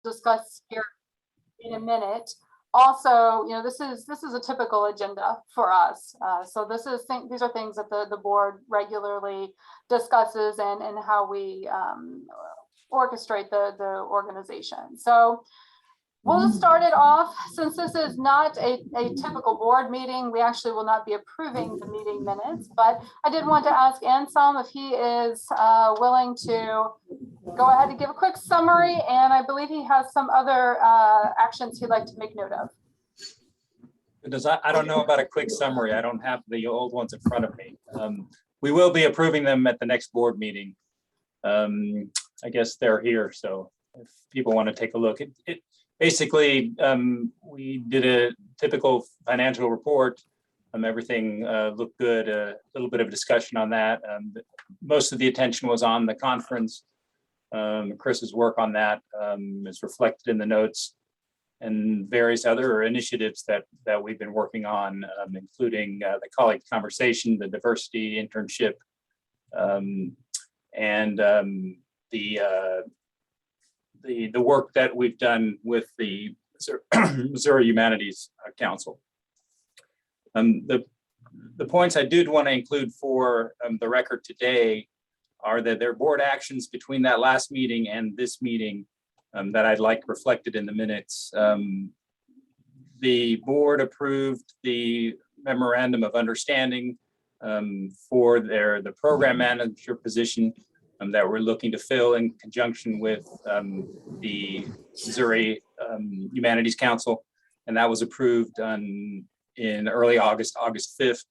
discuss here in a minute. Also, this is a typical agenda for us. So these are things that the board regularly discusses and how we orchestrate the organization. So we'll just start it off. Since this is not a typical board meeting, we actually will not be approving the meeting minutes, but I did want to ask Anselm if he is willing to go ahead and give a quick summary, and I believe he has some other actions he'd like to make note of. I don't know about a quick summary. I don't have the old ones in front of me. We will be approving them at the next board meeting. I guess they're here, so if people want to take a look. Basically, we did a typical financial report. Everything looked good. A little bit of discussion on that. Most of the attention was on the conference. Chris's work on that is reflected in the notes, and various other initiatives that we've been working on, including the colleague conversation, the diversity internship, and the work that we've done with the Missouri Humanities Council. The points I did want to include for the record today are that there are board actions between that last meeting and this meeting that I'd like reflected in the minutes. The board approved the memorandum of understanding for the program manager position that we're looking to fill in conjunction with the Missouri Humanities Council, and that was approved in early August 5th.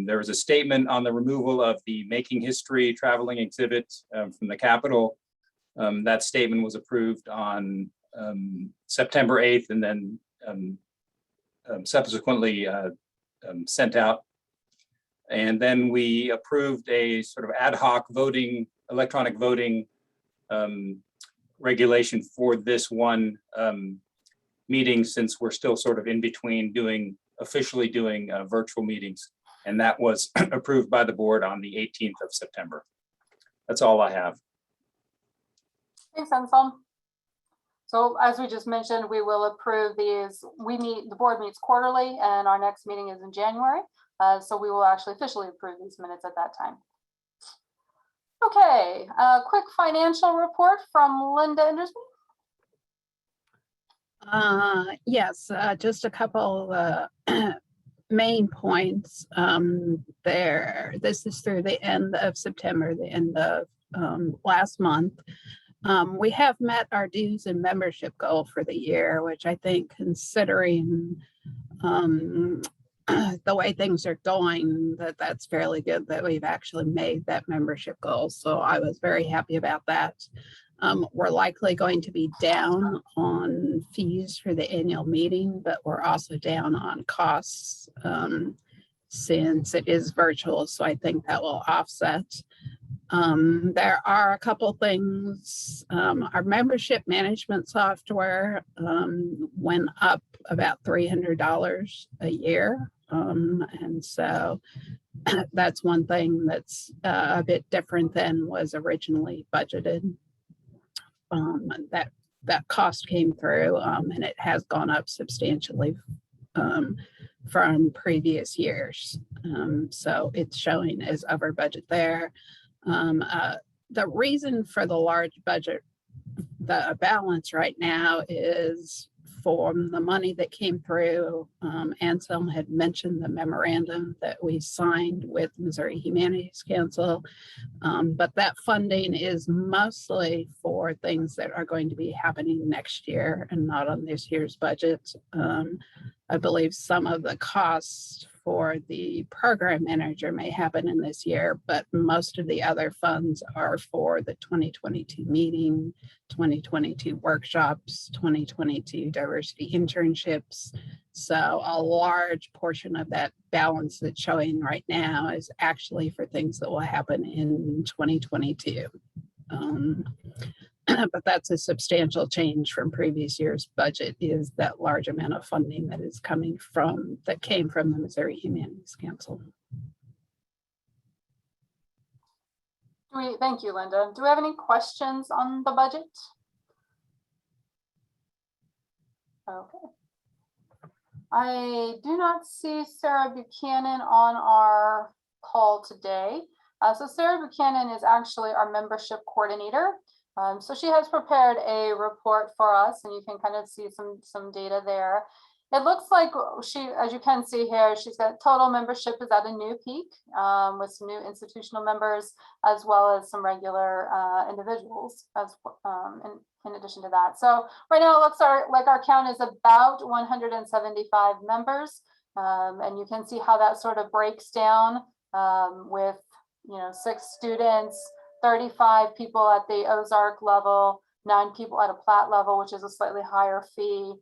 There was a statement on the removal of the Making History traveling exhibit from the Capitol. That statement was approved on September 8th and then subsequently sent out. And then we approved a sort of ad hoc voting, electronic voting regulation for this one meeting, since we're still sort of in between officially doing virtual meetings. And that was approved by the board on the 18th of September. That's all I have. Thanks, Anselm. So as we just mentioned, we will approve these. The board meets quarterly, and our next meeting is in January. So we will actually officially approve these minutes at that time. Okay, a quick financial report from Linda Indersby. Yes, just a couple main points there. This is through the end of September, the end of last month. We have met our dues and membership goal for the year, which I think, considering the way things are going, that's fairly good that we've actually made that membership goal. So I was very happy about that. We're likely going to be down on fees for the annual meeting, but we're also down on costs since it is virtual. So I think that will offset. There are a couple things. Our membership management software went up about $300 a year. And so that's one thing that's a bit different than was originally budgeted. That cost came through and it has gone up substantially from previous years. So it's showing as over budget there. The reason for the large budget, the balance right now, is for the money that came through. Anselm had mentioned the memorandum that we signed with Missouri Humanities Council, but that funding is mostly for things that are going to be happening next year and not on this year's budget. I believe some of the costs for the program manager may happen in this year, but most of the other funds are for the 2022 meeting, 2022 workshops, 2022 diversity internships. So a large portion of that balance that's showing right now is actually for things that will happen in 2022. But that's a substantial change from previous year's budget, is that large amount of funding that is coming from, that came from the Missouri Humanities Council. Thank you, Linda. Do we have any questions on the budget? Okay. I do not see Sarah Buchanan on our call today. So Sarah Buchanan is actually our membership coordinator. So she has prepared a report for us, and you can kind of see some data there. It looks like she, as you can see here, she's got total membership is at a new peak with some new institutional members, as well as some regular individuals as in addition to that. So right now it looks like our count is about 175 members. And you can see how that sort of breaks down with 6 students, 35 people at the Ozark level, 9 people at a Platt level, which is a slightly higher fee,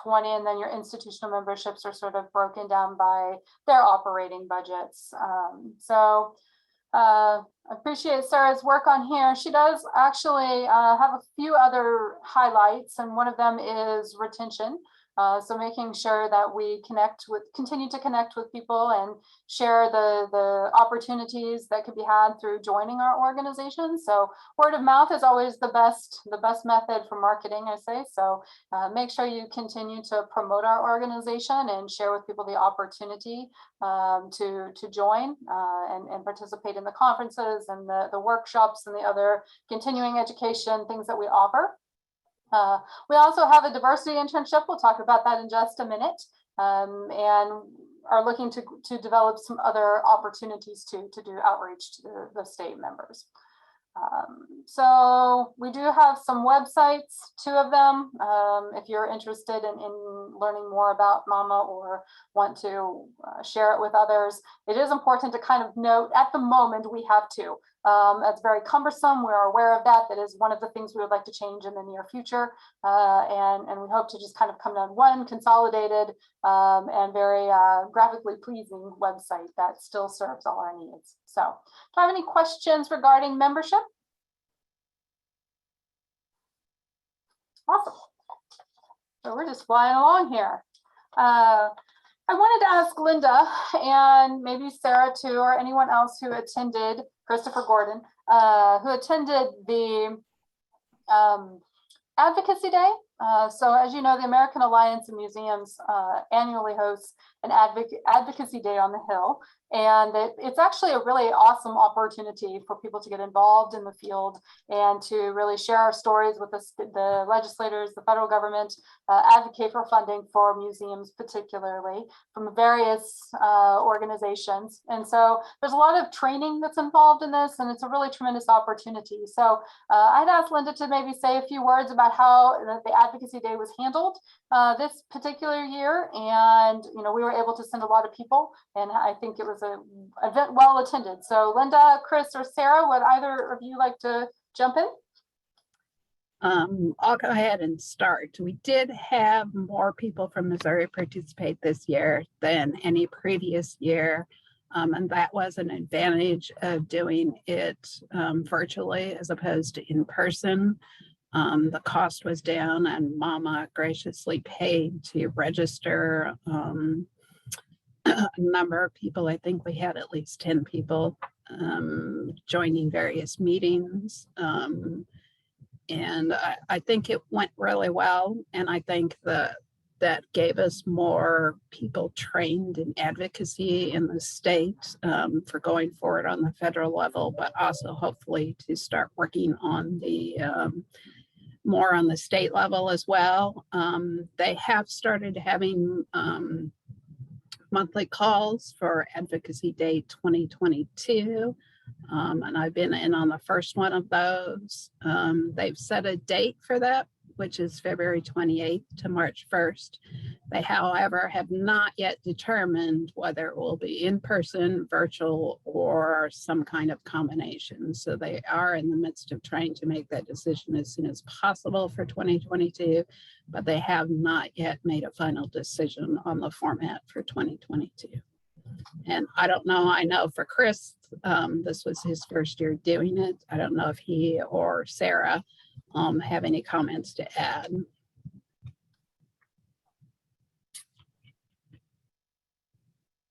20, and then your institutional memberships are sort of broken down by their operating budgets. I appreciate Sarah's work on here. She does actually have a few other highlights, and one of them is retention. So making sure that we continue to connect with people and share the opportunities that could be had through joining our organization. So word of mouth is always the best method for marketing, I say. So make sure you continue to promote our organization and share with people the opportunity to join and participate in the conferences and the workshops and the other continuing education things that we offer. We also have a diversity internship. We'll talk about that in just a minute, and are looking to develop some other opportunities to do outreach to the state members. So we do have some websites, 2 of them. If you're interested in learning more about MAMA or want to share it with others, it is important to kind of note at the moment we have 2. That's very cumbersome. We're aware of that. That is one of the things we would like to change in the near future. And we hope to just kind of come down one consolidated and very graphically pleasing website that still serves all our needs. So do I have any questions regarding membership? Awesome. So we're just flying along here. I wanted to ask Linda and maybe Sarah too, or anyone else who attended, Christopher Gordon, who attended the Advocacy Day. So as you know, the American Alliance of Museums annually hosts an Advocacy Day on the Hill. And it's actually a really awesome opportunity for people to get involved in the field and to really share our stories with the legislators, the federal government, advocate for funding for museums, particularly from various organizations. And so there's a lot of training that's involved in this, and it's a really tremendous opportunity. So I'd ask Linda to maybe say a few words about how the Advocacy Day was handled this particular year. And, we were able to send a lot of people, and I think it was an event well attended. So Linda, Chris, or Sarah, would either of you like to jump in? I'll go ahead and start. We did have more people from Missouri participate this year than any previous year. And that was an advantage of doing it virtually as opposed to in person. The cost was down, and MAMA graciously paid to register a number of people. I think we had at least 10 people joining various meetings. And I think it went really well. And I think that gave us more people trained in advocacy in the state for going forward on the federal level, but also hopefully to start working on the more on the state level as well. They have started having monthly calls for Advocacy Day 2022. And I've been in on the first one of those. They've set a date for that, which is February 28th to March 1st. They, however, have not yet determined whether it will be in person, virtual, or some kind of combination. So they are in the midst of trying to make that decision as soon as possible for 2022, but they have not yet made a final decision on the format for 2022. And I don't know, I know for Chris, this was his first year doing it. I don't know if he or Sarah have any comments to add.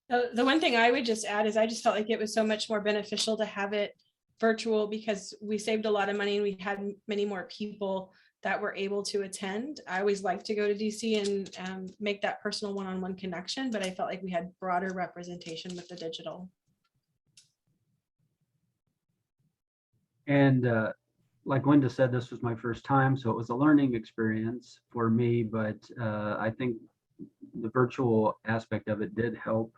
The one thing I would just add is I just felt like it was so much more beneficial to have it virtual because we saved a lot of money and we had many more people that were able to attend. I always like to go to DC and make that personal one-on-one connection, but I felt like we had broader representation with the digital. And like Linda said, this was my first time, so it was a learning experience for me, but I think the virtual aspect of it did help.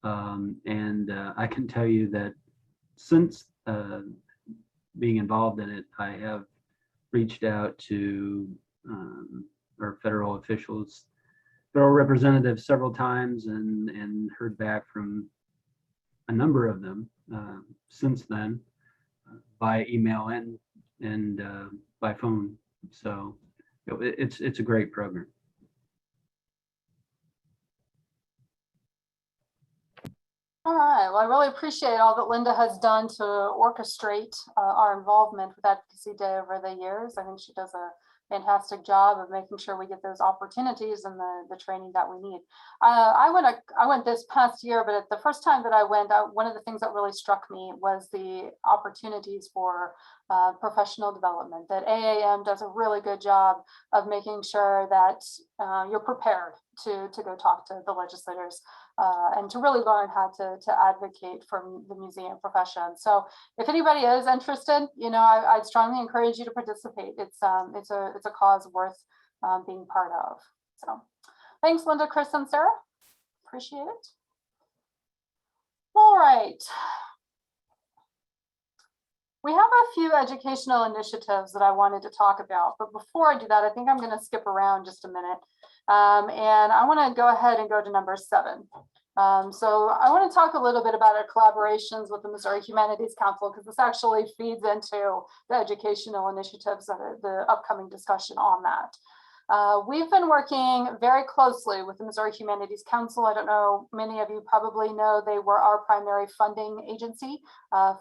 And I can tell you that since being involved in it, I have reached out to our federal officials, federal representatives several times, and heard back from a number of them since then, by email and by phone. So it's a great program. All right, well, I really appreciate all that Linda has done to orchestrate our involvement with Advocacy Day over the years. I think she does a fantastic job of making sure we get those opportunities and the training that we need. I went this past year, but the first time that I went, one of the things that really struck me was the opportunities for professional development, that AAM does a really good job of making sure that you're prepared to go talk to the legislators and to really learn how to advocate for the museum profession. So if anybody is interested, I'd strongly encourage you to participate. It's a cause worth being part of. So thanks, Linda, Chris, and Sarah. Appreciate it. All right. We have a few educational initiatives that I wanted to talk about, but before I do that, I think I'm going to skip around just a minute. And I want to go ahead and go to number 7. So I want to talk a little bit about our collaborations with the Missouri Humanities Council, because this actually feeds into the educational initiatives that are the upcoming discussion on that. We've been working very closely with the Missouri Humanities Council. I don't know, many of you probably know they were our primary funding agency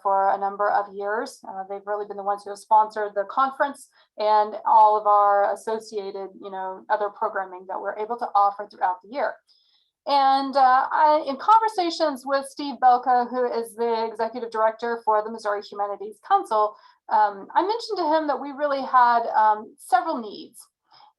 for a number of years. They've really been the ones who have sponsored the conference and all of our associated, other programming that we're able to offer throughout the year. And in conversations with Steve Belka, who is the executive director for the Missouri Humanities Council, I mentioned to him that we really had several needs.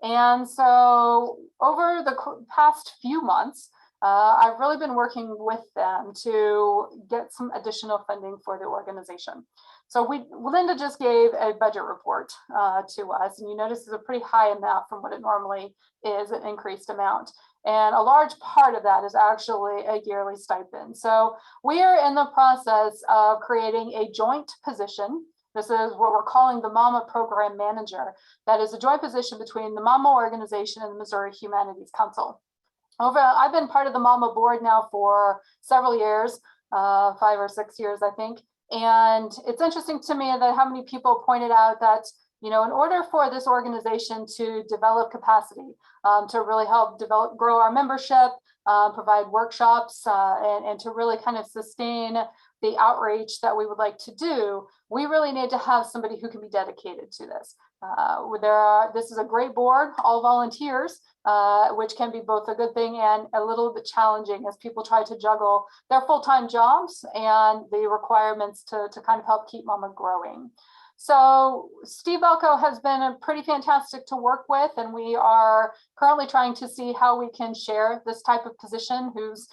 And so over the past few months, I've really been working with them to get some additional funding for the organization. So Linda just gave a budget report to us, and you notice it's a pretty high amount from what it normally is, an increased amount. And a large part of that is actually a yearly stipend. So we are in the process of creating a joint position. This is what we're calling the MAMA Program Manager. That is a joint position between the MAMA organization and the Missouri Humanities Council. I've been part of the MAMA board now for several years, 5 or 6 years, I think. And it's interesting to me that how many people pointed out that, in order for this organization to develop capacity, to really help grow our membership, provide workshops, and to really kind of sustain the outreach that we would like to do, we really need to have somebody who can be dedicated to this. This is a great board, all volunteers, which can be both a good thing and a little bit challenging as people try to juggle their full-time jobs and the requirements to kind of help keep MAMA growing. So Steve Belko has been pretty fantastic to work with, and we are currently trying to see how we can share this type of position, whose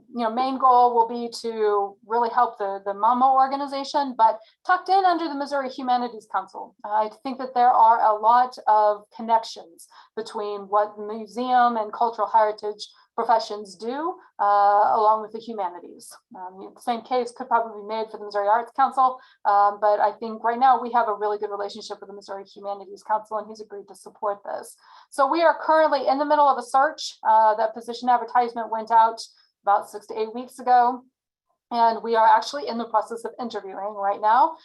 main goal will be to really help the MAMA organization, but tucked in under the Missouri Humanities Council. I think that there are a lot of connections between what the museum and cultural heritage professions do, along with the humanities. The same case could probably be made for the Missouri Arts Council, but I think right now we have a really good relationship with the Missouri Humanities Council, and he's agreed to support this. So we are currently in the middle of a search. That position advertisement went out about 6 to 8 weeks ago. And we are actually in the process of interviewing right now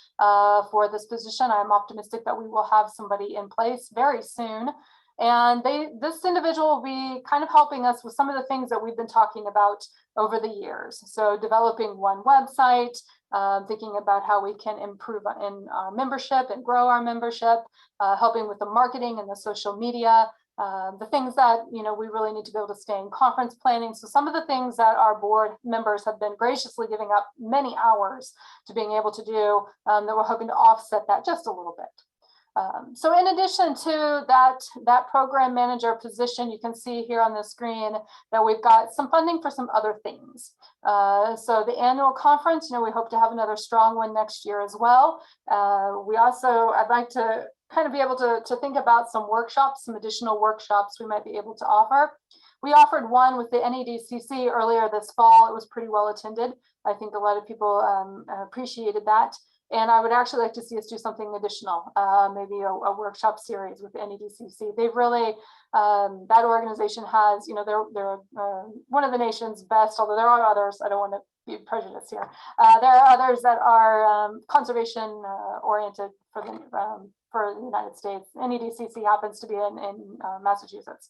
for this position. I'm optimistic that we will have somebody in place very soon. And this individual will be kind of helping us with some of the things that we've been talking about over the years. So developing one website, thinking about how we can improve in our membership and grow our membership, helping with the marketing and the social media, the things that we really need to be able to stay in conference planning. So some of the things that our board members have been graciously giving up many hours to being able to do, that we're hoping to offset that just a little bit. So in addition to that program manager position, you can see here on the screen that we've got some funding for some other things. So the annual conference, we hope to have another strong one next year as well. I'd like to kind of be able to think about some workshops, some additional workshops we might be able to offer. We offered one with the NEDCC earlier this fall. It was pretty well attended. I think a lot of people appreciated that. And I would actually like to see us do something additional, maybe a workshop series with the NEDCC. They've really, that organization has, they're one of the nation's best, although there are others. I don't want to be prejudiced here. There are others that are conservation oriented for the United States. NEDCC happens to be in Massachusetts.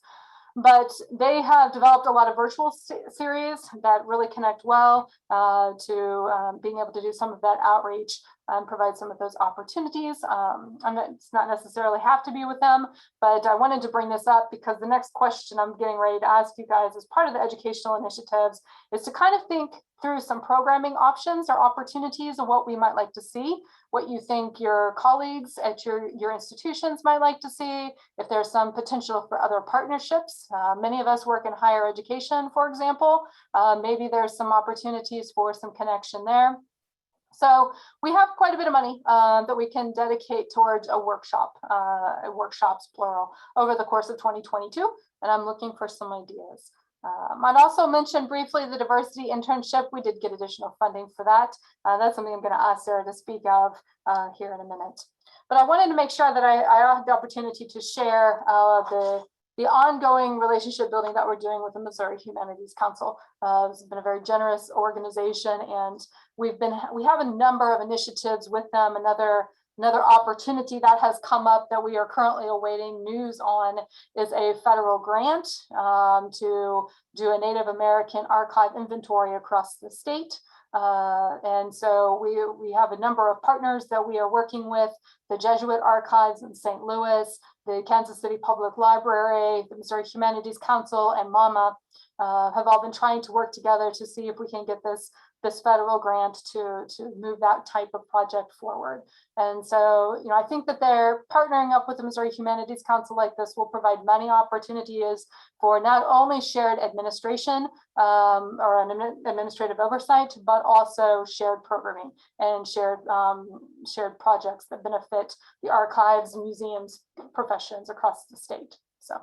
But they have developed a lot of virtual series that really connect well to being able to do some of that outreach and provide some of those opportunities. It's not necessarily have to be with them, but I wanted to bring this up because the next question I'm getting ready to ask you guys as part of the educational initiatives is to kind of think through some programming options or opportunities of what we might like to see, what you think your colleagues at your institutions might like to see, if there's some potential for other partnerships. Many of us work in higher education, for example. Maybe there's some opportunities for some connection there. So we have quite a bit of money that we can dedicate towards a workshop, workshops plural, over the course of 2022, and I'm looking for some ideas. I'd also mention briefly the diversity internship. We did get additional funding for that. That's something I'm going to ask Sarah to speak of here in a minute. But I wanted to make sure that I have the opportunity to share the ongoing relationship building that we're doing with the Missouri Humanities Council. This has been a very generous organization, and we have a number of initiatives with them. Another opportunity that has come up that we are currently awaiting news on is a federal grant to do a Native American archive inventory across the state. And so we have a number of partners that we are working with, the Jesuit Archives in St. Louis, the Kansas City Public Library, the Missouri Humanities Council, and MAMA have all been trying to work together to see if we can get this federal grant to move that type of project forward. And so, I think that they're partnering up with the Missouri Humanities Council like this will provide many opportunities for not only shared administration or an administrative oversight, but also shared programming and shared projects that benefit the archives and museums professions across the state. So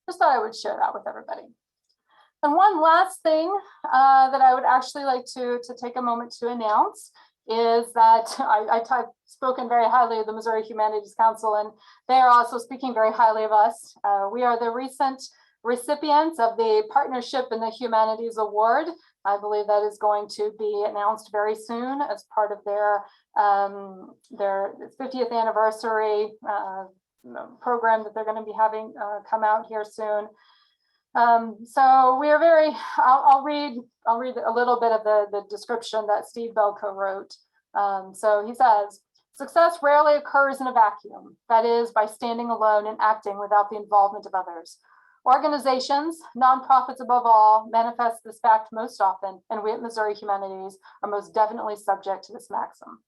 just thought I would share that with everybody. And one last thing that I would actually like to take a moment to announce is that I've spoken very highly of the Missouri Humanities Council, and they are also speaking very highly of us. We are the recent recipients of the Partnership in the Humanities Award. I believe that is going to be announced very soon as part of their 50th anniversary program that they're going to be having come out here soon. So we are I'll read a little bit of the description that Steve Belko wrote. So he says, success rarely occurs in a vacuum, that is, by standing alone and acting without the involvement of others. Organizations, nonprofits above all, manifest this fact most often, and we at Missouri Humanities are most definitely subject to this maxim.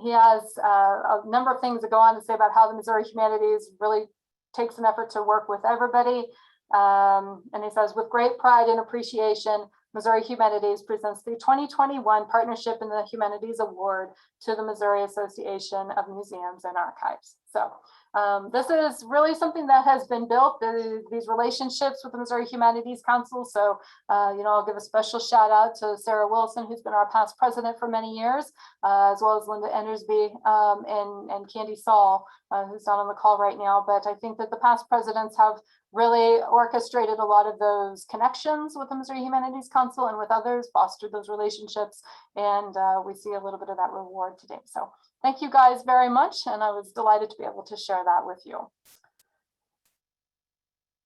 He has a number of things that go on to say about how the Missouri Humanities really takes an effort to work with everybody. And he says, with great pride and appreciation, Missouri Humanities presents the 2021 Partnership in the Humanities Award to the Missouri Association of Museums and Archives. So this is really something that has been built, these relationships with the Missouri Humanities Council. So, I'll give a special shout out to Sarah Wilson, who's been our past president for many years, as well as Linda Endersby and Candy Saul, who's not on the call right now. But I think that the past presidents have really orchestrated a lot of those connections with the Missouri Humanities Council and with others, fostered those relationships, and we see a little bit of that reward today. So thank you guys very much, and I was delighted to be able to share that with you.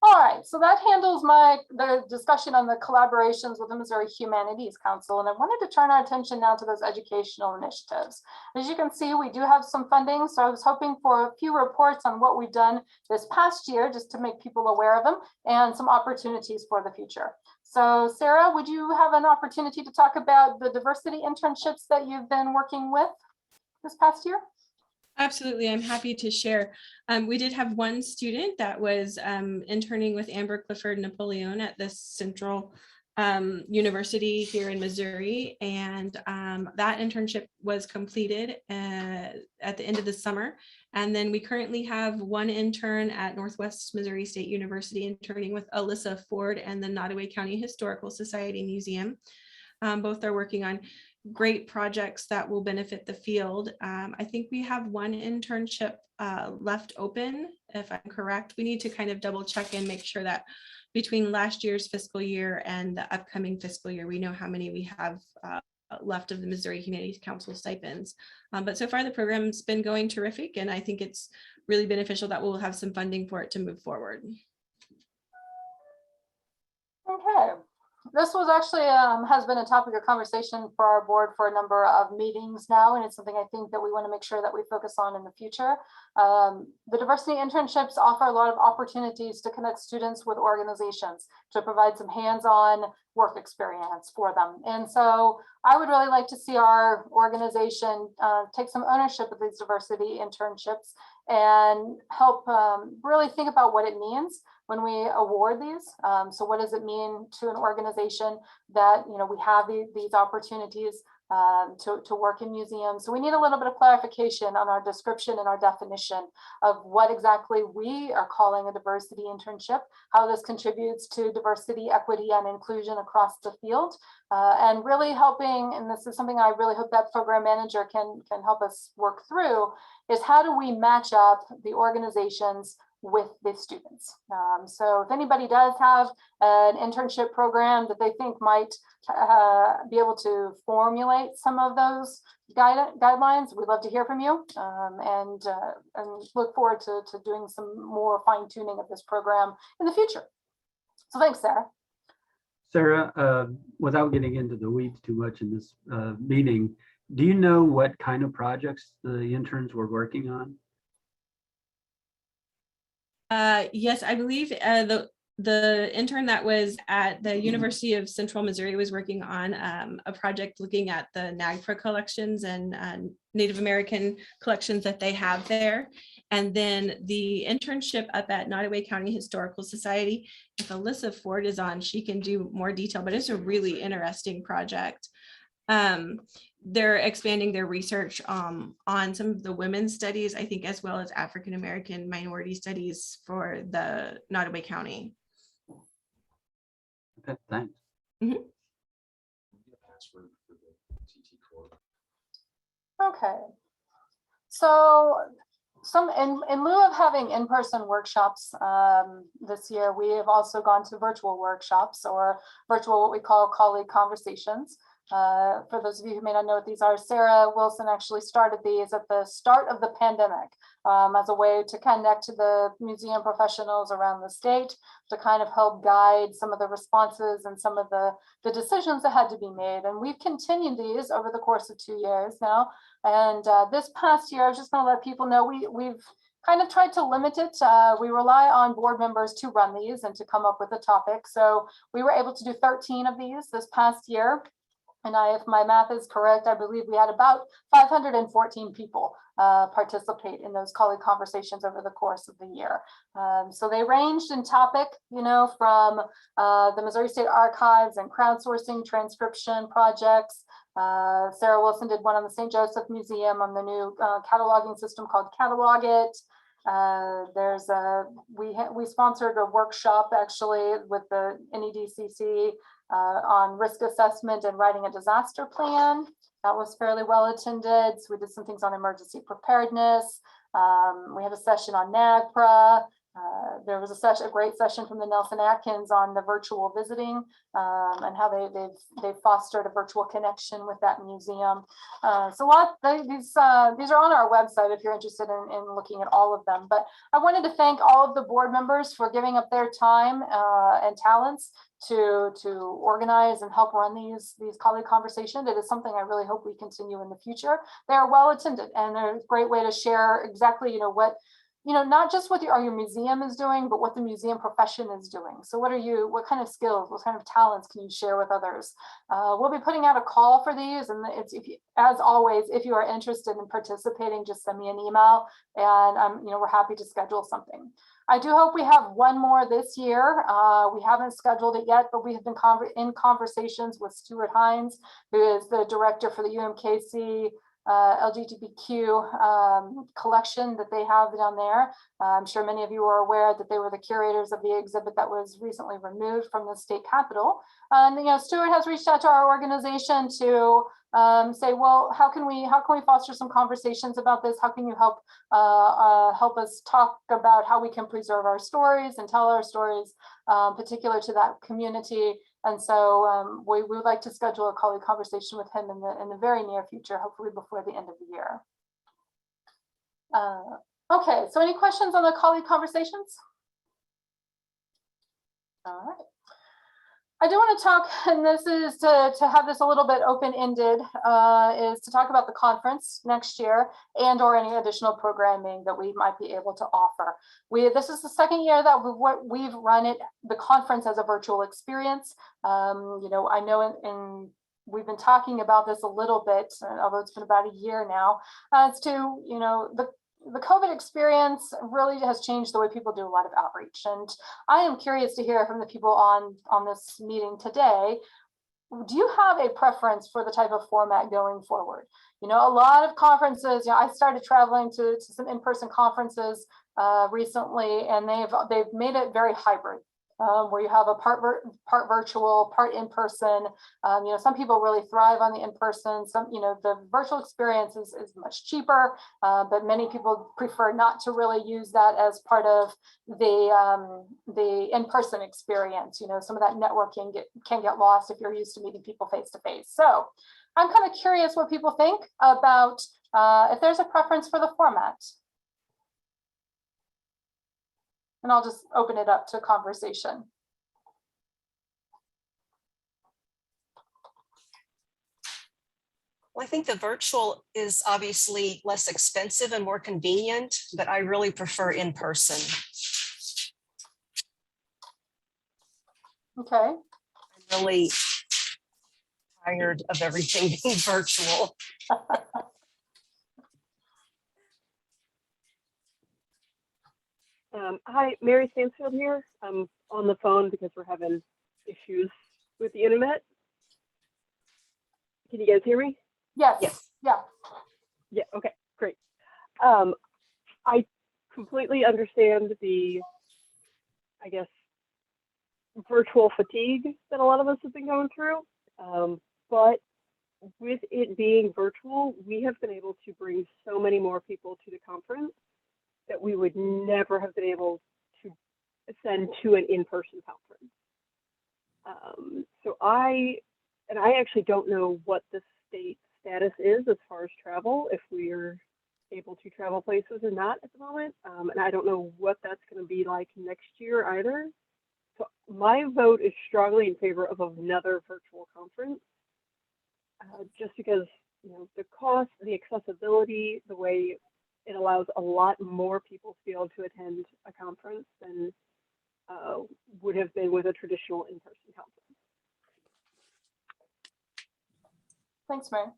All right, so that handles the discussion on the collaborations with the Missouri Humanities Council, and I wanted to turn our attention now to those educational initiatives. As you can see, we do have some funding, so I was hoping for a few reports on what we've done this past year, just to make people aware of them, and some opportunities for the future. So Sarah, would you have an opportunity to talk about the diversity internships that you've been working with? this past year? Absolutely, I'm happy to share. We did have one student that was interning with Amber Clifford Napoleon at the Central University here in Missouri, and that internship was completed at the end of the summer. And then we currently have one intern at Northwest Missouri State University interning with Alyssa Ford and the Nottoway County Historical Society Museum. Both are working on great projects that will benefit the field. I think we have one internship left open, if I'm correct. We need to kind of double check and make sure that between last year's fiscal year and the upcoming fiscal year, we know how many we have left of the Missouri Humanities Council stipends. But so far the program's been going terrific, and I think it's really beneficial that we'll have some funding for it to move forward. Okay. This was actually has been a topic of conversation for our board for a number of meetings now, and it's something I think that we want to make sure that we focus on in the future. The diversity internships offer a lot of opportunities to connect students with organizations, to provide some hands-on work experience for them. And so I would really like to see our organization take some ownership of these diversity internships and help really think about what it means when we award these. So what does it mean to an organization that, you know, we have these opportunities to work in museums? So we need a little bit of clarification on our description and our definition of what exactly we are calling a diversity internship, how this contributes to diversity, equity, and inclusion across the field, and really helping, and this is something I really hope that program manager can help us work through, is how do we match up the organizations with the students. So if anybody does have an internship program that they think might be able to formulate some of those guidelines, we'd love to hear from you, and look forward to doing some more fine tuning of this program in the future. So thanks, Sarah. Sarah, without getting into the weeds too much in this meeting, do you know what kind of projects the interns were working on? Yes, I believe the intern that was at the University of Central Missouri was working on a project looking at the NAGPRA collections and Native American collections that they have there. And then the internship up at Nottoway County Historical Society, if Alyssa Ford is on, she can do more detail, but it's a really interesting project. They're expanding their research on some of the women's studies, I think, as well as African American minority studies for the Nottoway County. Okay, thanks. Mm-hmm. Okay. So in lieu of having in-person workshops this year, we have also gone to virtual workshops, or virtual, what we call colleague conversations. For those of you who may not know what these are, Sarah Wilson actually started these at the start of the pandemic as a way to connect to the museum professionals around the state, to kind of help guide some of the responses and some of the decisions that had to be made. And we've continued these over the course of 2 years now. And this past year, I was just going to let people know we've kind of tried to limit it. We rely on board members to run these and to come up with a topic. So we were able to do 13 of these this past year. And if my math is correct, I believe we had about 514 people participate in those colleague conversations over the course of the year. So they ranged in topic, you know, from the Missouri State Archives and crowdsourcing transcription projects. Sarah Wilson did one on the St. Joseph Museum on the new cataloging system called Catalog It. We sponsored a workshop actually with the NEDCC on risk assessment and writing a disaster plan. That was fairly well attended. So we did some things on emergency preparedness. We had a session on NAGPRA. There was a great session from the Nelson Atkins on the virtual visiting and how they've fostered a virtual connection with that museum. So these are on our website if you're interested in looking at all of them. But I wanted to thank all of the board members for giving up their time and talents to organize and help run these colleague conversations. It is something I really hope we continue in the future. They are well attended, and they're a great way to share exactly, you know, what not just what your museum is doing, but what the museum profession is doing. So what kind of skills, what kind of talents can you share with others? We'll be putting out a call for these, and as always, if you are interested in participating, just send me an email, and we're happy to schedule something. I do hope we have one more this year. We haven't scheduled it yet, but we have been in conversations with Stuart Hines, who is the director for the UMKC LGBTQ collection that they have down there. I'm sure many of you are aware that they were the curators of the exhibit that was recently removed from the state capitol. And Stuart has reached out to our organization to say, well, how can we foster some conversations about this? How can you help us talk about how we can preserve our stories and tell our stories particular to that community? And so we would like to schedule a colleague conversation with him in the very near future, hopefully before the end of the year. Okay, so any questions on the colleague conversations? All right. I do want to talk, and this is to have this a little bit open-ended, is to talk about the conference next year and or any additional programming that we might be able to offer. This is the second year that we've run the conference as a virtual experience. I know we've been talking about this a little bit, although it's been about a year now, as to, the COVID experience really has changed the way people do a lot of outreach. And I am curious to hear from the people on this meeting today. Do you have a preference for the type of format going forward? A lot of conferences, I started traveling to some in-person conferences recently, and they've made it very hybrid. Where you have a part virtual, part in-person. Some people really thrive on the in-person. Some, the virtual experience is much cheaper, but many people prefer not to really use that as part of the in-person experience. Some of that networking can get lost if you're used to meeting people face to face. So I'm kind of curious what people think about if there's a preference for the format. And I'll just open it up to conversation. Well, I think the virtual is obviously less expensive and more convenient, but I really prefer in person. Okay. I'm really tired of everything being virtual. Hi, Mary Stansfield here. I'm on the phone because we're having issues with the internet. Can you guys hear me? Yes. Yes. Yeah. Yeah, okay, great. I completely understand the, I guess, virtual fatigue that a lot of us have been going through. But with it being virtual, we have been able to bring so many more people to the conference that we would never have been able to send to an in-person conference. So I actually don't know what the state status is as far as travel, if we are able to travel places or not at the moment. And I don't know what that's going to be like next year either. So my vote is strongly in favor of another virtual conference, just because the cost, the accessibility, the way it allows a lot more people to be able to attend a conference than would have been with a traditional in-person conference. Thanks, Mary.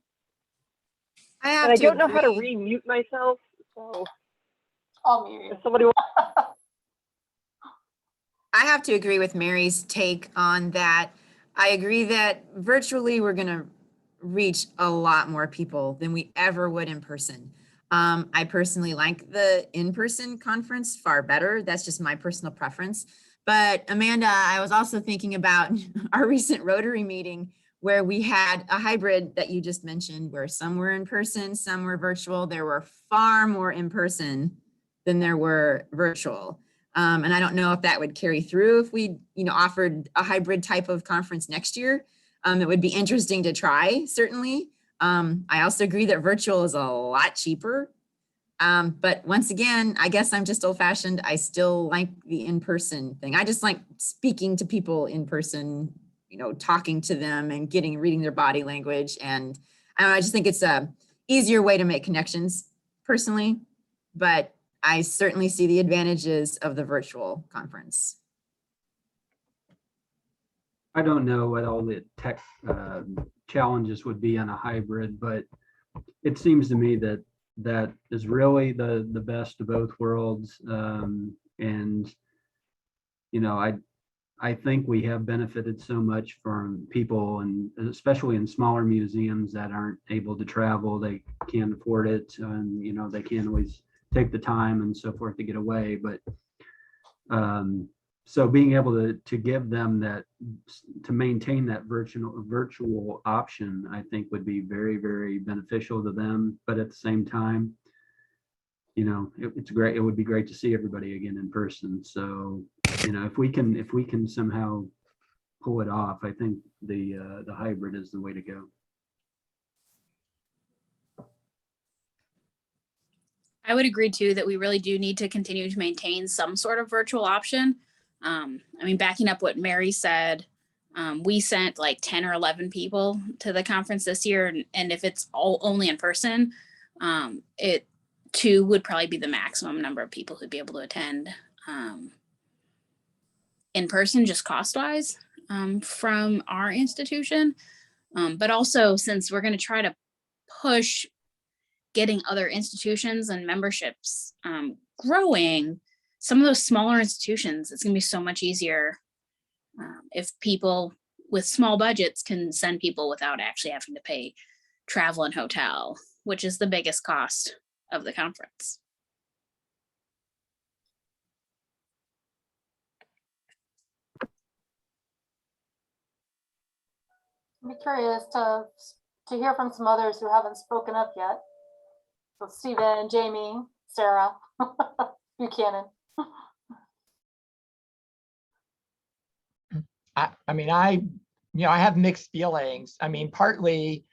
And I don't know how to re-mute myself, so I'll mute you. if somebody wants. I have to agree with Mary's take on that. I agree that virtually we're going to reach a lot more people than we ever would in person. I personally like the in-person conference far better. That's just my personal preference. But Amanda, I was also thinking about our recent Rotary meeting where we had a hybrid that you just mentioned, where some were in person, some were virtual. There were far more in person than there were virtual. And I don't know if that would carry through if we, offered a hybrid type of conference next year. It would be interesting to try, certainly. I also agree that virtual is a lot cheaper. But once again, I guess I'm just old fashioned. I still like the in-person thing. I just like speaking to people in person, talking to them and reading their body language. And I just think it's a easier way to make connections personally. But I certainly see the advantages of the virtual conference. I don't know what all the tech challenges would be on a hybrid, but it seems to me that that is really the best of both worlds. And you know, I think we have benefited so much from people, and especially in smaller museums that aren't able to travel, they can't afford it, and you know, they can't always take the time and so forth to get away. But so being able to give them that, to maintain that virtual option, I think would be very, very beneficial to them. But at the same time, you know, it's great. It would be great to see everybody again in person. So, you know, if we can somehow pull it off, I think the hybrid is the way to go. I would agree too that we really do need to continue to maintain some sort of virtual option. I mean, backing up what Mary said, we sent like 10 or 11 people to the conference this year. And if it's all only in person, it 2 would probably be the maximum number of people who'd be able to attend in person, just cost wise, from our institution. But also, since we're going to try to push getting other institutions and memberships growing, some of those smaller institutions, it's going to be so much easier if people with small budgets can send people without actually having to pay travel and hotel, which is the biggest cost of the conference. I'm curious to hear from some others who haven't spoken up yet. So Stephen, Jamie, Sarah, Buchanan. I mean, I have mixed feelings. I mean, partly,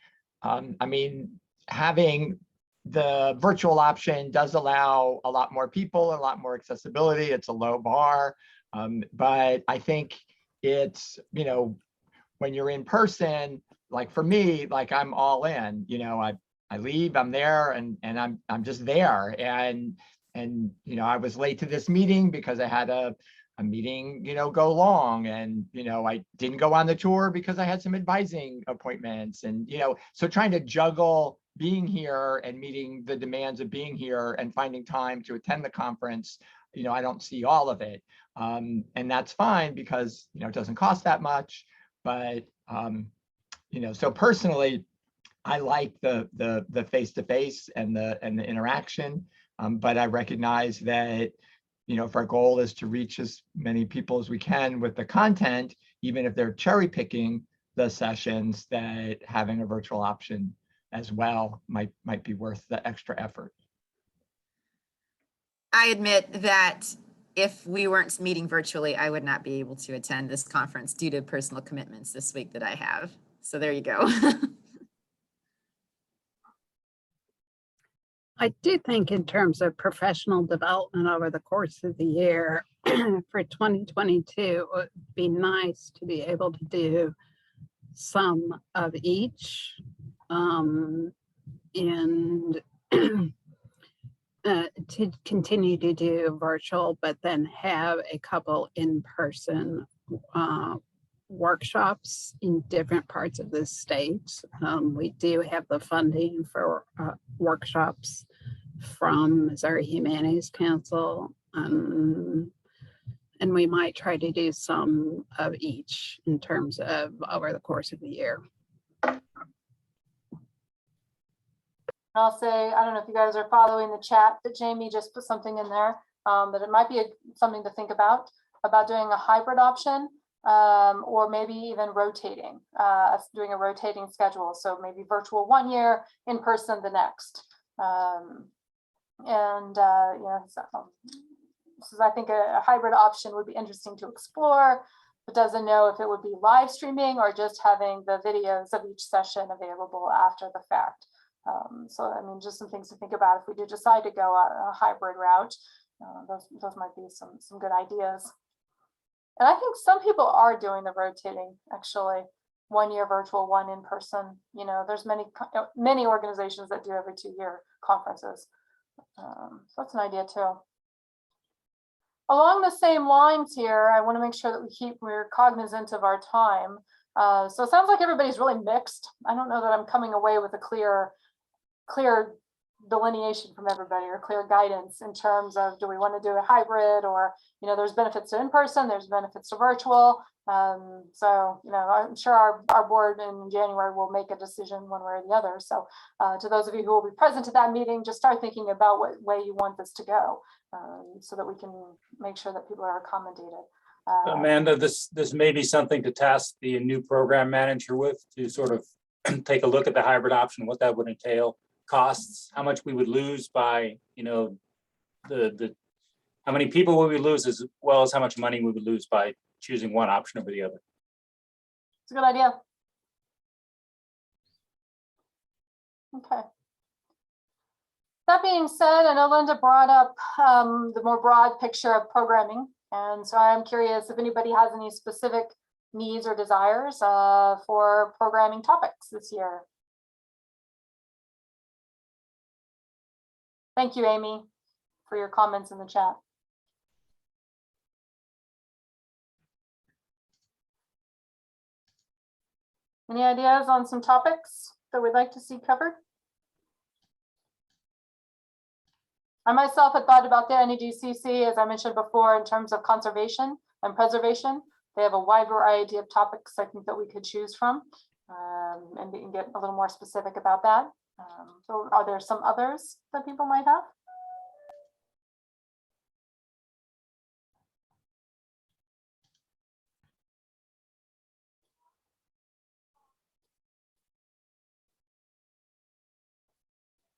I mean, having the virtual option does allow a lot more people, a lot more accessibility. It's a low bar. But I think it's, you know, when you're in person, like for me, like I'm all in, you know, I leave, I'm there, and I'm just there. And you know, I was late to this meeting because I had a meeting, you know, go long, and you know, I didn't go on the tour because I had some advising appointments, and you know, so trying to juggle being here and meeting the demands of being here and finding time to attend the conference, you know, I don't see all of it, and that's fine because you know, it doesn't cost that much. But you know, so personally, I like the face-to-face and the interaction, but I recognize that, you know, if our goal is to reach as many people as we can with the content, even if they're cherry picking the sessions, that having a virtual option as well might be worth the extra effort. I admit that if we weren't meeting virtually, I would not be able to attend this conference due to personal commitments this week that I have. So there you go. I do think in terms of professional development over the course of the year for 2022, it would be nice to be able to do some of each and to continue to do virtual, but then have a couple in-person workshops in different parts of the state. We do have the funding for workshops from Missouri Humanities Council, and we might try to do some of each in terms of over the course of the year. I'll say, I don't know if you guys are following the chat, that Jamie just put something in there, that it might be something to think about doing a hybrid option, or maybe even rotating, doing a rotating schedule. So maybe virtual 1 year, in person the next. You know, so, this is, I think, a hybrid option would be interesting to explore, but doesn't know if it would be live streaming or just having the videos of each session available after the fact. So, I mean, just some things to think about if we do decide to go a hybrid route. Those might be some good ideas. And I think some people are doing the rotating, actually, 1 year virtual, 1 in person. You know, there's many organizations that do every 2 year conferences. So that's an idea too. Along the same lines here, I want to make sure that we're cognizant of our time. So it sounds like everybody's really mixed. I don't know that I'm coming away with a clear delineation from everybody or clear guidance in terms of, do we want to do a hybrid, or, there's benefits to in-person, there's benefits to virtual. So, I'm sure our board in January will make a decision one way or the other. So to those of you who will be present at that meeting, just start thinking about what way you want this to go, so that we can make sure that people are accommodated. Amanda, this may be something to task the new program manager with, to sort of take a look at the hybrid option, what that would entail, costs, how much we would lose by, how many people will we lose, as well as how much money we would lose by choosing one option over the other. It's a good idea. Okay. That being said, I know Linda brought up the more broad picture of programming. And so I'm curious if anybody has any specific needs or desires for programming topics this year. Thank you, Amy, for your comments in the chat. Any ideas on some topics that we'd like to see covered? I myself had thought about the NEDCC, as I mentioned before, in terms of conservation and preservation. They have a wide variety of topics I think that we could choose from, and we can get a little more specific about that. So are there some others that people might have?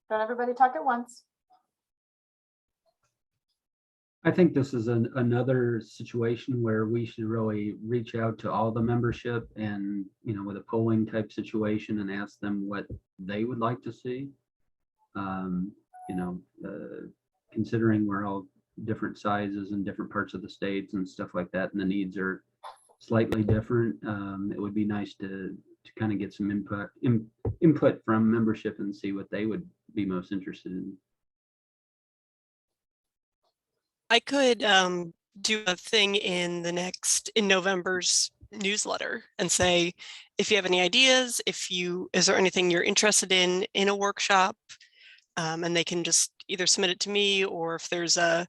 Don't everybody talk at once. I think this is another situation where we should really reach out to all the membership and, with a polling type situation, and ask them what they would like to see. Considering we're all different sizes in different parts of the states and stuff like that, and the needs are slightly different, it would be nice to kind of get some input from membership and see what they would be most interested in. I could do a thing in November's newsletter and say, if you have any ideas, is there anything you're interested in a workshop, and they can just either submit it to me, or if there's a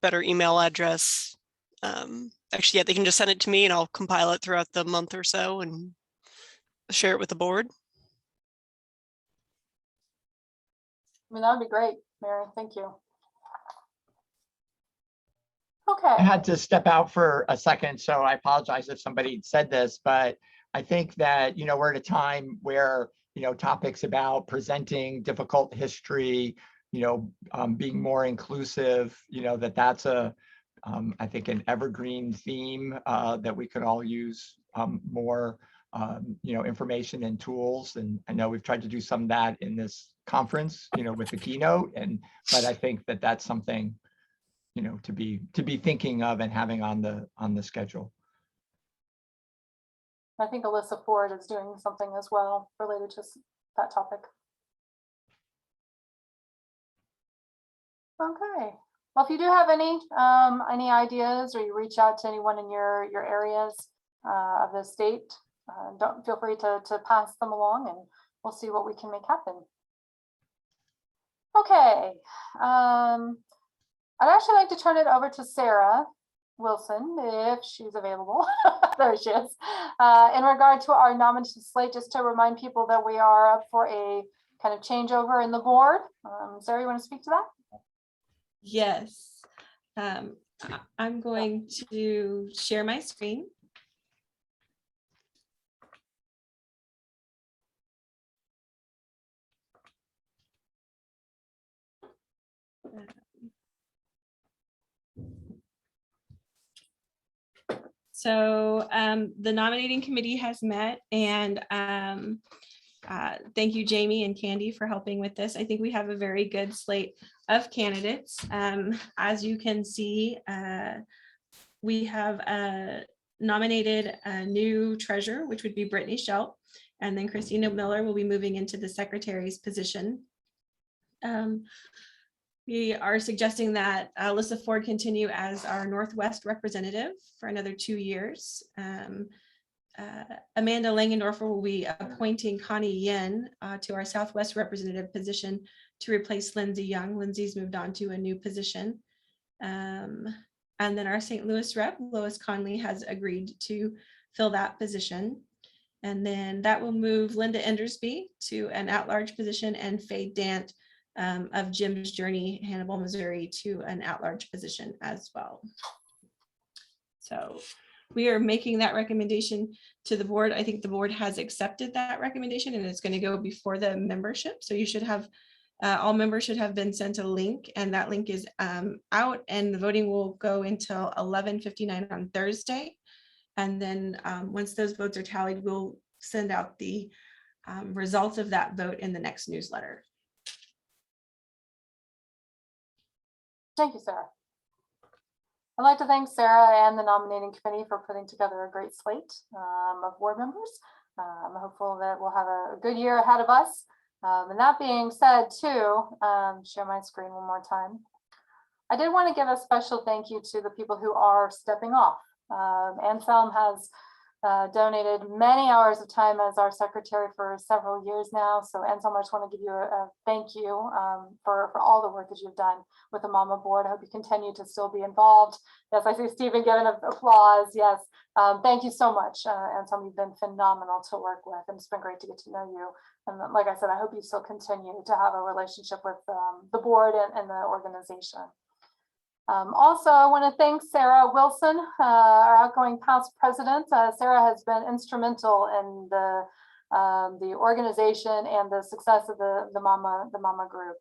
better email address, actually, yeah, they can just send it to me and I'll compile it throughout the month or so and share it with the board. I mean, that would be great, Mary. Thank you. Okay. I had to step out for a second, so I apologize if somebody said this, but I think that, we're at a time where, topics about presenting difficult history, being more inclusive, that's I think an evergreen theme that we could all use more, information and tools. And I know we've tried to do some of that in this conference, with the keynote, but I think that that's something, to be thinking of and having on the schedule. I think Alyssa Ford is doing something as well related to that topic. Okay. Well, if you do have any ideas, or you reach out to anyone in your areas of the state, don't feel free to pass them along, and we'll see what we can make happen. Okay. I'd actually like to turn it over to Sarah Wilson, if she's available. There she is. In regard to our nomination slate, just to remind people that we are up for a kind of changeover in the board. Sarah, you want to speak to that? Yes. I'm going to share my screen. So the nominating committee has met, and thank you, Jamie and Candy, for helping with this. I think we have a very good slate of candidates. As you can see, we have nominated a new treasurer, which would be Brittany Schelt, and then Christina Miller will be moving into the secretary's position. We are suggesting that Alyssa Ford continue as our Northwest representative for another 2 years. Amanda Langendorfer will be appointing Connie Yin to our Southwest representative position to replace Lindsay Young. Lindsay's moved on to a new position. And then our St. Louis rep, Lois Conley, has agreed to fill that position. And then that will move Linda Endersby to an at-large position and Faye Dant of Jim's Journey, Hannibal, Missouri, to an at-large position as well. So we are making that recommendation to the board. I think the board has accepted that recommendation and it's going to go before the membership. So you should have, all members should have been sent a link, and that link is out, and the voting will go until 11:59 on Thursday. And then once those votes are tallied, we'll send out the results of that vote in the next newsletter. Thank you, Sarah. I'd like to thank Sarah and the nominating committee for putting together a great slate of board members. I'm hopeful that we'll have a good year ahead of us. And that being said, too, share my screen one more time. I did want to give a special thank you to the people who are stepping off. Anselm has donated many hours of time as our secretary for several years now. So Anselm, I just want to give you a thank you for all the work that you've done with the Mama board. I hope you continue to still be involved. Yes, I see Stephen giving applause. Yes, thank you so much, Anselm. You've been phenomenal to work with, and it's been great to get to know you. And like I said, I hope you still continue to have a relationship with the board and the organization. Also, I want to thank Sarah Wilson, our outgoing past president. Sarah has been instrumental in the organization and the success of the Mama group.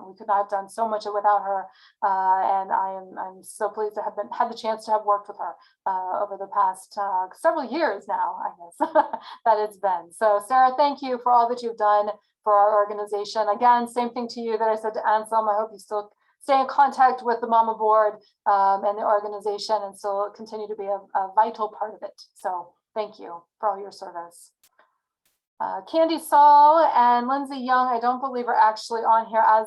We could not have done so much without her, and I'm so pleased to have had the chance to have worked with her over the past several years now, I guess, that it's been. So Sarah, thank you for all that you've done for our organization. Again, same thing to you that I said to Anselm. I hope you still stay in contact with the Mama board and the organization and still continue to be a vital part of it. So thank you for all your service. Candy Saul and Lindsay Young, I don't believe are actually on here, as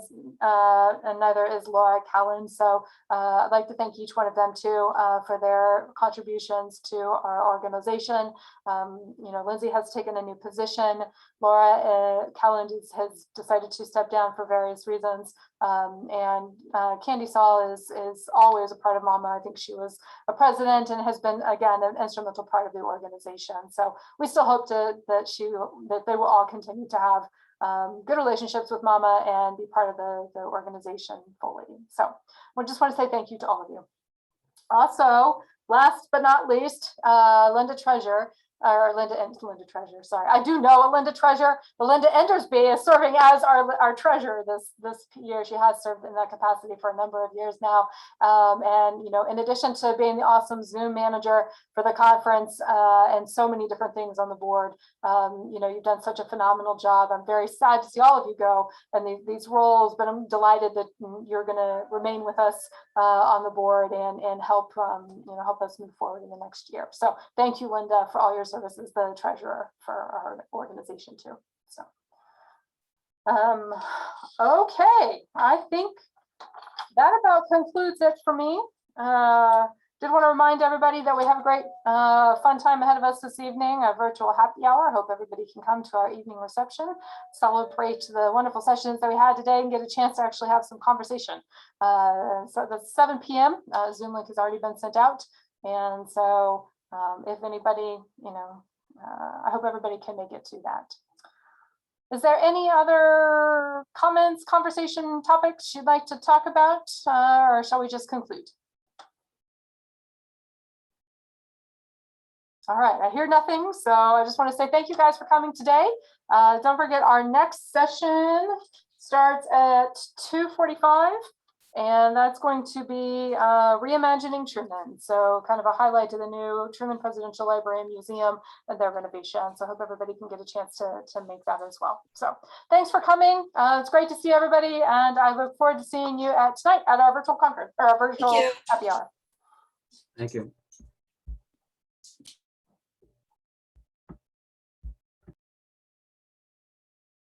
and neither is Laura Callan. So I'd like to thank each one of them too for their contributions to our organization. You know, Lindsay has taken a new position. Laura Callan has decided to step down for various reasons. And Candy Saul is always a part of Mama. I think she was a president and has been, again, an instrumental part of the organization. So we still hope that they will all continue to have good relationships with Mama and be part of the organization fully. So we just want to say thank you to all of you. Also, last but not least, Linda Treasure. Linda Treasure, sorry. I do know a Linda Treasure, but Linda Endersby is serving as our treasurer this year. She has served in that capacity for a number of years now. And, you know, in addition to being the awesome Zoom manager for the conference and so many different things on the board, you know, you've done such a phenomenal job. I'm very sad to see all of you go and these roles, but I'm delighted that you're going to remain with us on the board and help, you know, help us move forward in the next year. So thank you, Linda, for all your services, the treasurer for our organization too. So, okay, I think that about concludes it for me. Did want to remind everybody that we have a great fun time ahead of us this evening, a virtual happy hour. I hope everybody can come to our evening reception, celebrate the wonderful sessions that we had today and get a chance to actually have some conversation. So that's 7 p.m. Zoom link has already been sent out. And so if anybody, you know, I hope everybody can make it to that. Is there any other comments, conversation topics you'd like to talk about, or shall we just conclude? All right, I hear nothing, so I just want to say thank you guys for coming today. Don't forget our next session starts at 2:45. And that's going to be reimagining Truman. So kind of a highlight to the new Truman Presidential Library and Museum and their renovation. So I hope everybody can get a chance to make that as well. So thanks for coming. It's great to see everybody. And I look forward to seeing you tonight at our virtual conference or our virtual happy hour. Thank you.